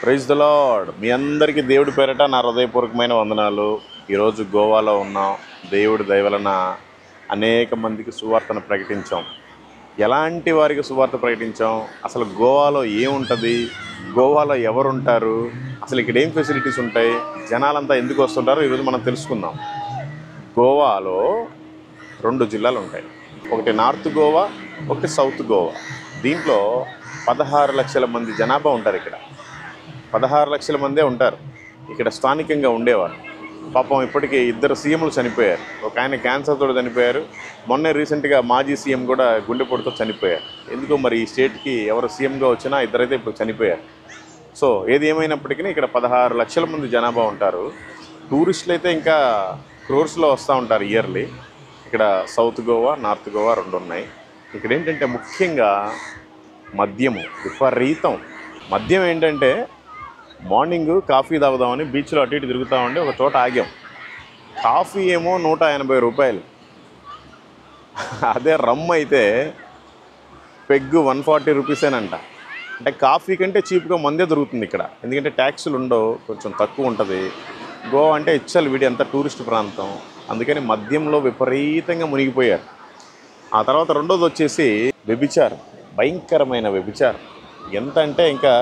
Praise the lord. మీ అందరికీ దేవుడి పేరట నా హృదయపూర్వకమైన వందనాలు. ఈరోజు గోవాలో ఉన్నాం. దేవుడి దయ వలన అనేక మందికి సువార్తను ప్రకటించాం. ఎలాంటి వారికి సువార్త ప్రకటించాం, అసలు గోవాలో ఏముంటుంది, గోవాలో ఎవరుంటారు, అసలు ఇక్కడ ఏం ఫెసిలిటీస్ ఉంటాయి, జనాలంతా ఎందుకు వస్తుంటారో ఈరోజు మనం తెలుసుకుందాం. గోవాలో 2 జిల్లాలు ఉంటాయి. ఒకటి నార్త్ గోవా, ఒకటి సౌత్ గోవా. దీంట్లో 16 లక్షల మంది జనాభా ఉంటారు. ఇక్కడ 16 లక్షల మందే ఉంటారు. ఇక్కడ స్థానికంగా ఉండేవారు. పాపం ఇప్పటికీ 2 సీఎంలు చనిపోయారు. ఒక ఆయన క్యాన్సర్తో చనిపోయారు. మొన్నే రీసెంట్గా మాజీ సీఎం కూడా గుండెపోటుతో చనిపోయారు. ఎందుకో మరి ఈ స్టేట్కి ఎవరు సీఎంగా వచ్చినా 2 అయితే ఇప్పుడు చనిపోయారు. సో ఏది ఏమైనప్పటికీ ఇక్కడ 16 లక్షల మంది జనాభా ఉంటారు. టూరిస్టులు అయితే ఇంకా క్రోర్స్లో వస్తూ ఉంటారు ఇయర్లీ. ఇక్కడ సౌత్ గోవా, నార్త్ గోవా 2 ఉన్నాయి. ఇక్కడ ఏంటంటే ముఖ్యంగా మద్యము విపరీతం. మద్యం ఏంటంటే మార్నింగ్ కాఫీ తాగుదామని బీచ్లో అటు ఇటు తిరుగుతూ ఉండి ఒక చోట ఆగాం. కాఫీ ఏమో 180 రూపాయలు. అదే రమ్ అయితే పెగ్గు 140 రూపీసేనంట. అంటే కాఫీ కంటే చీప్గా మందే దొరుకుతుంది ఇక్కడ. ఎందుకంటే ట్యాక్సులు ఉండవు, కొంచెం తక్కువ ఉంటుంది. గోవా అంటే ఇచ్చలు వీడి అంతా టూరిస్ట్ ప్రాంతం. అందుకని మద్యంలో విపరీతంగా మునిగిపోయారు. ఆ తర్వాత రెండోది వచ్చేసి వ్యభిచారం, భయంకరమైన వ్యభిచారం. ఎంత అంటే ఇంకా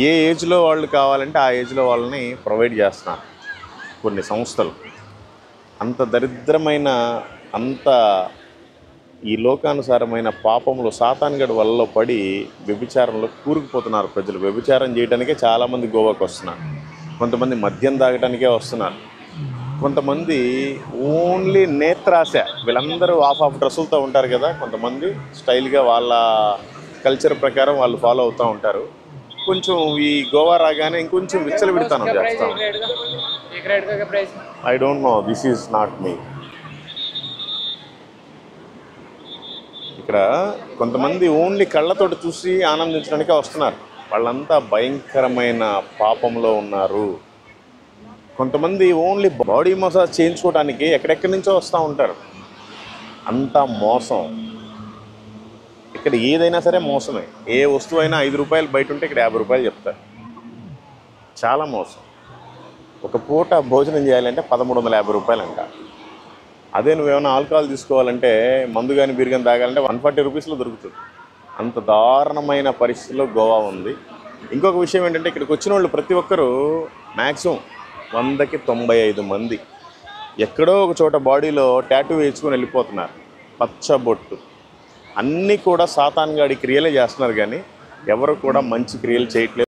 ఏ ఏజ్లో వాళ్ళు కావాలంటే ఆ ఏజ్లో వాళ్ళని ప్రొవైడ్ చేస్తున్నారు కొన్ని సంస్థలు. అంత దరిద్రమైన, అంత ఈ లోకానుసారమైన పాపంలో సాతానుగడి వల్ల పడి వ్యభిచారంలో కూరుకుపోతున్నారు ప్రజలు. వ్యభిచారం చేయడానికే చాలామంది గోవాకు వస్తున్నారు. కొంతమంది మద్యం తాగడానికే వస్తున్నారు. కొంతమంది ఓన్లీ నేత్రాశ. వీళ్ళందరూ ఆఫ్ డ్రెస్సులతో ఉంటారు కదా. కొంతమంది స్టైల్గా వాళ్ళ కల్చర్ ప్రకారం వాళ్ళు ఫాలో అవుతూ ఉంటారు. కొంచెం ఈ గోవా రాగానే ఇంకొంచెం విచ్చలవిడతాను చేస్తాను. I don't know, this is not me. ఇక్కడ కొంతమంది ఓన్లీ కళ్ళతోటి చూసి ఆనందించడానికే వస్తున్నారు. వాళ్ళంతా భయంకరమైన పాపంలో ఉన్నారు. కొంతమంది ఓన్లీ బాడీ మసాజ్ చేయించుకోవడానికి ఎక్కడెక్కడి నుంచో వస్తూ ఉంటారు. అంతా మోసం. ఇక్కడ ఏదైనా సరే మోసమే. ఏ వస్తువు అయినా 5 రూపాయలు బయట ఉంటే ఇక్కడ 50 రూపాయలు చెప్తారు. చాలా మోసం. ఒక పూట భోజనం చేయాలంటే 1350 రూపాయలు అంట. అదే నువ్వేమైనా ఆల్కహాల్ తీసుకోవాలంటే, మందు కానీ బీర్ కానీ తాగాలంటే 140 రూపీస్లో దొరుకుతుంది. అంత దారుణమైన పరిస్థితిలో గోవా ఉంది. ఇంకొక విషయం ఏంటంటే, ఇక్కడికి వచ్చిన వాళ్ళు ప్రతి ఒక్కరూ మ్యాక్సిమం 100కి 95 మంది ఎక్కడో ఒక చోట బాడీలో టాటూ వేసుకొని వెళ్ళిపోతున్నారు. పచ్చబొట్టు. అన్నీ కూడా సాతానుగాడి క్రియలే చేస్తున్నారు, కానీ ఎవరు కూడా మంచి క్రియలు చేయట్లేదు.